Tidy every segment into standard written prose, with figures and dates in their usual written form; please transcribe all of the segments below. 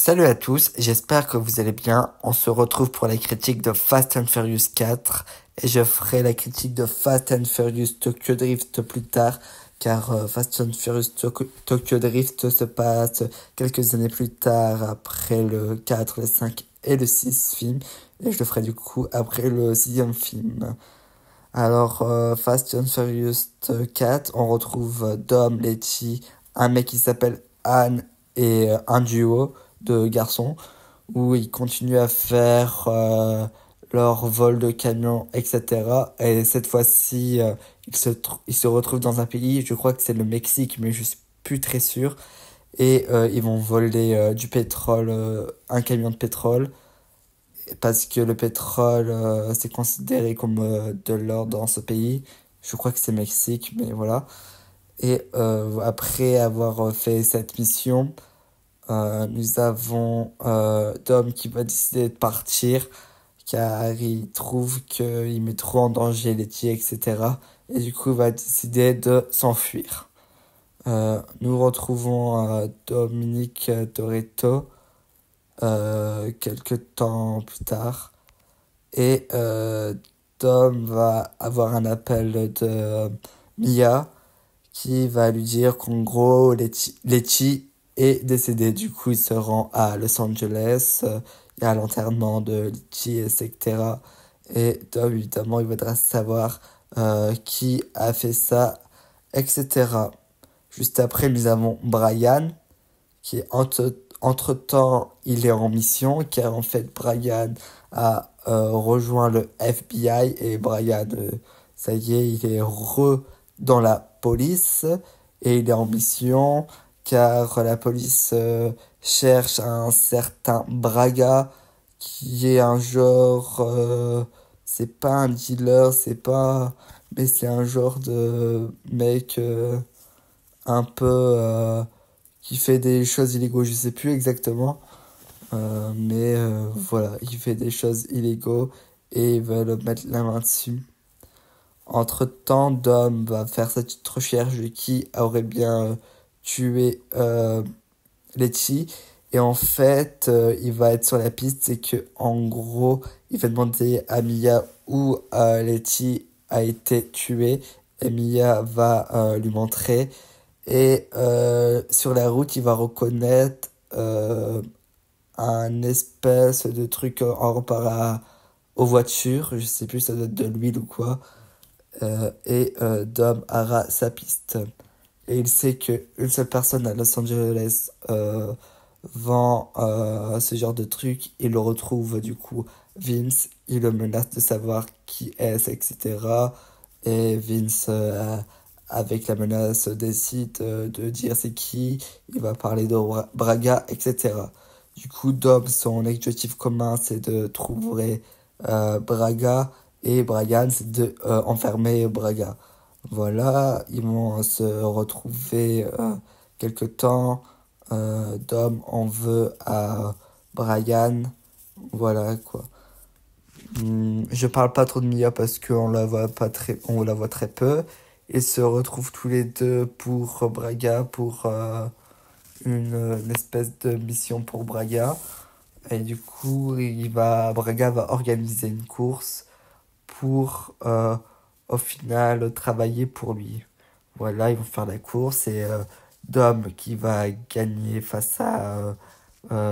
Salut à tous, j'espère que vous allez bien. On se retrouve pour la critique de Fast and Furious 4 et je ferai la critique de Fast and Furious Tokyo Drift plus tard car Fast and Furious Tokyo Drift se passe quelques années plus tard après le 4, le 5 et le 6 film et je le ferai du coup après le sixième film. Alors Fast and Furious 4, on retrouve Dom, Letty, un mec qui s'appelle Anne et un duo de garçons où ils continuent à faire leur vol de camion, etc. Et cette fois-ci, ils se retrouvent dans un pays, je crois que c'est le Mexique, mais je suis plus très sûr. Et ils vont voler du pétrole, un camion de pétrole, parce que le pétrole, c'est considéré comme de l'or dans ce pays. Je crois que c'est Mexique, mais voilà. Et après avoir fait cette mission, nous avons Dom qui va décider de partir car il trouve qu'il met trop en danger Letty, etc. Et du coup, il va décider de s'enfuir. Nous retrouvons Dominique Toretto quelques temps plus tard. Et Dom va avoir un appel de Mia qui va lui dire qu'en gros, Letty est décédé. Du coup, il se rend à Los Angeles. Il y a l'enterrement de Letty, etc. Et Dom, évidemment, il voudra savoir qui a fait ça, etc. Juste après, nous avons Brian, qui entre-temps, il est en mission, car en fait, Brian a rejoint le FBI et Brian, ça y est, il est dans la police et il est en mission car la police cherche un certain Braga qui est un genre, c'est pas un dealer, c'est pas, mais c'est un genre de mec un peu qui fait des choses illégaux, je sais plus exactement. Mais voilà, il fait des choses illégaux et ils veulent mettre la main dessus. Entre-temps, Dom va faire sa petite recherche de qui aurait bien tué Letty. Et en fait, il va être sur la piste, c'est que en gros, il va demander à Mia où Letty a été tuée. Et Mia va lui montrer. Et sur la route, il va reconnaître un espèce de truc en rapport aux voitures. Je sais plus, ça doit être de l'huile ou quoi. Et Dom aura sa piste. Et il sait qu'une seule personne à Los Angeles vend ce genre de truc. Il le retrouve du coup Vince. Il le menace de savoir qui est-ce, etc. Et Vince, avec la menace, décide de dire c'est qui. Il va parler de Braga, etc. Du coup, Dom, son objectif commun, c'est de trouver Braga. Et Brian, c'est de enfermer Braga. Voilà, ils vont se retrouver quelque temps. Dom en veut à Brian. Voilà quoi. Je parle pas trop de Mia parce qu'on la voit pas très, on la voit très peu. Ils se retrouvent tous les deux pour Braga, pour une espèce de mission pour Braga. Et du coup, Braga va organiser une course pour au final travailler pour lui. Voilà, ils vont faire la course et Dom qui va gagner face à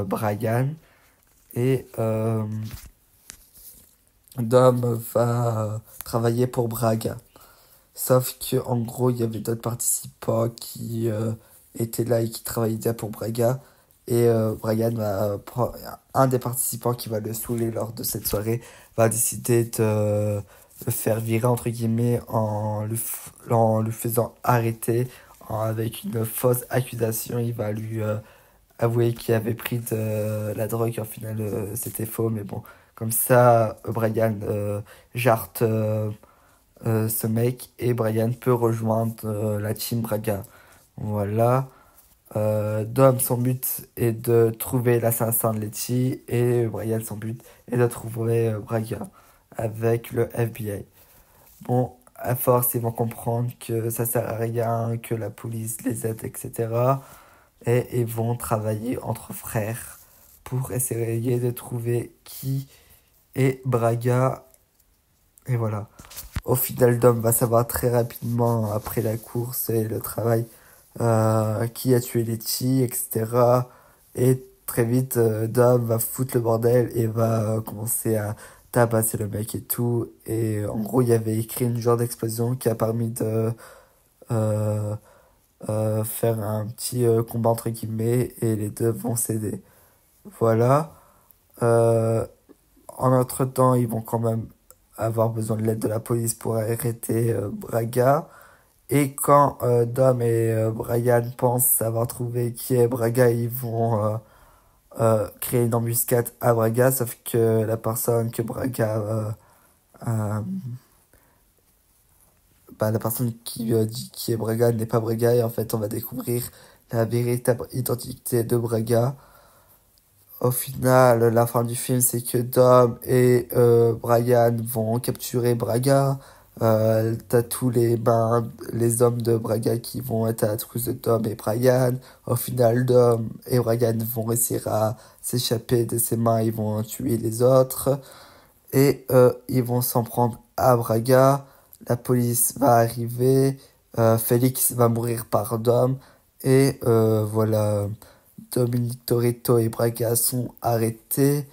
Brian et Dom va travailler pour Braga. Sauf que en gros, il y avait d'autres participants qui étaient là et qui travaillaient déjà pour Braga. Et Brian un des participants qui va le saouler lors de cette soirée va décider de le faire virer entre guillemets en le faisant arrêter avec une fausse accusation. Il va lui avouer qu'il avait pris de la drogue. En final, c'était faux, mais bon, comme ça, Brian jarte ce mec et Brian peut rejoindre la team Braga. Voilà. Dom, son but est de trouver l'assassin de Letty et Brian, son but est de trouver Braga avec le FBI. Bon, à force, ils vont comprendre que ça sert à rien, que la police les aide, etc. Et ils vont travailler entre frères pour essayer de trouver qui est Braga. Et voilà. Au final, Dom va savoir très rapidement, après la course et le travail, qui a tué Letty, etc. Et très vite, Dom va foutre le bordel et va commencer à tabasser le mec et tout. Et en gros, il y avait écrit une genre d'explosion qui a permis de euh, faire un petit combat entre guillemets et les deux vont céder. Voilà. Euh, En entre-temps, ils vont quand même avoir besoin de l'aide de la police pour arrêter Braga. Et quand Dom et Brian pensent avoir trouvé qui est Braga, ils vont créer une embuscade à Braga, sauf que la personne que Braga... euh, la personne qui dit qui est Braga n'est pas Braga, et en fait on va découvrir la véritable identité de Braga. Au final, la fin du film, c'est que Dom et Brian vont capturer Braga. T'as tous les hommes de Braga qui vont être à la trousse de Dom et Brian. Au final, Dom et Brian vont réussir à s'échapper de ses mains, ils vont tuer les autres. Et ils vont s'en prendre à Braga. La police va arriver. Félix va mourir par Dom. Et voilà. Dominique Toretto et Braga sont arrêtés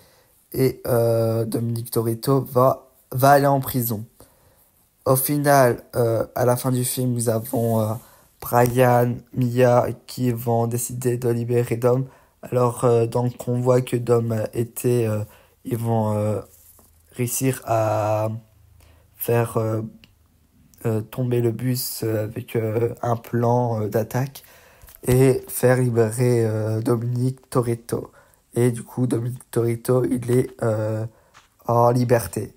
et Dominique Toretto va aller en prison. Au final, à la fin du film, nous avons Brian, Mia qui vont décider de libérer Dom. Alors, donc, on voit que Dom était... ils vont réussir à faire tomber le bus avec un plan d'attaque et faire libérer Dominique Toretto. Et du coup, Dominique Toretto, il est en liberté.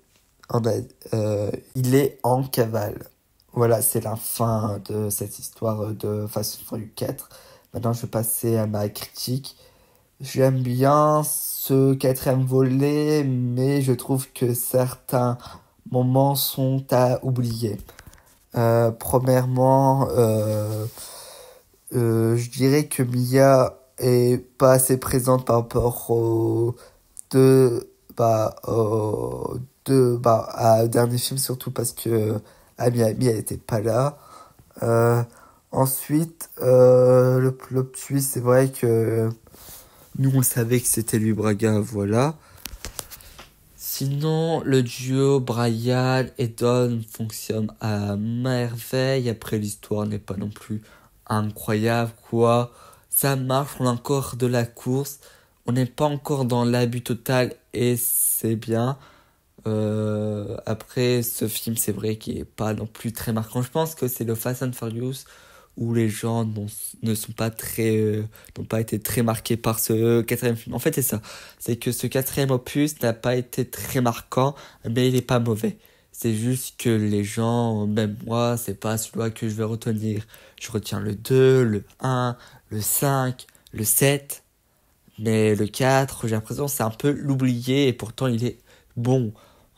Il est en cavale. Voilà, c'est la fin de cette histoire de Fast and Furious 4. Maintenant, je vais passer à ma critique. J'aime bien ce quatrième volet, mais je trouve que certains moments sont à oublier. Premièrement, je dirais que Mia est pas assez présente par rapport aux deux, à dernier film, surtout parce que à Miami, elle était pas là. Euh, Ensuite, le plot twist, c'est vrai que nous, on savait que c'était lui, Braga, voilà. Sinon, le duo Brian et Don fonctionne à merveille. Après, l'histoire n'est pas non plus incroyable, quoi. Ça marche, on a encore de la course. On n'est pas encore dans l'abus total et c'est bien. Après, ce film, c'est vrai qu'il est pas non plus très marquant. Je pense que c'est le Fast and Furious où les gens ne sont pas n'ont pas été très marqués par ce quatrième film. En fait, c'est ça. C'est que ce quatrième opus n'a pas été très marquant, mais il est pas mauvais. C'est juste que les gens, même moi, c'est pas celui-là que je vais retenir. Je retiens le 2, le 1, le 5, le 7, mais le 4, j'ai l'impression que c'est un peu l'oublié et pourtant il est bon.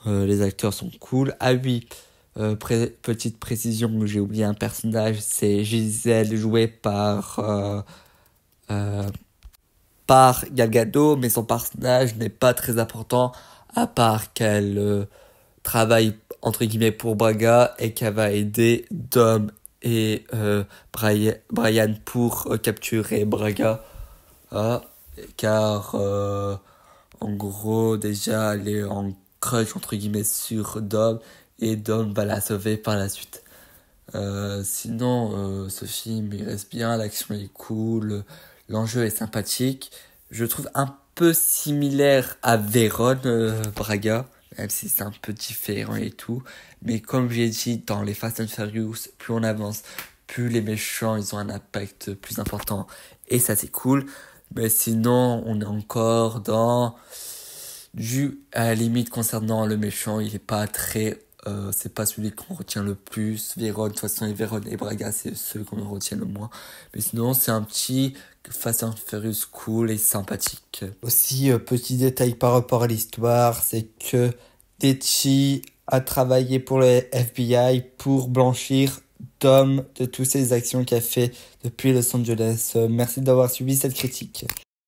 Les acteurs sont cool. Ah oui, petite précision, j'ai oublié un personnage, c'est Gisèle jouée euh, par Gal Gadot, mais son personnage n'est pas très important, à part qu'elle travaille entre guillemets pour Braga et qu'elle va aider Dom et Brian pour capturer Braga. Ah, car en gros déjà elle est en crush entre guillemets sur Dom et Dom va la sauver par la suite. Sinon, ce film il reste bien, l'action est cool, l'enjeu est sympathique. Je trouve un peu similaire à Vérone Braga, même si c'est un peu différent et tout. Mais comme j'ai dit, dans les Fast and Furious, plus on avance, plus les méchants ils ont un impact plus important. Et ça c'est cool. Mais sinon, on est encore dans à la limite concernant le méchant, il est pas très c'est pas celui qu'on retient le plus. Véron, de toute façon, Véron et Braga, c'est ceux qu'on retient le moins. Mais sinon, c'est un petit Fast and Furious cool et sympathique. Aussi, petit détail par rapport à l'histoire, c'est que Tetchi a travaillé pour le FBI pour blanchir Dom de toutes ses actions qu'il a fait depuis Los Angeles. Merci d'avoir suivi cette critique.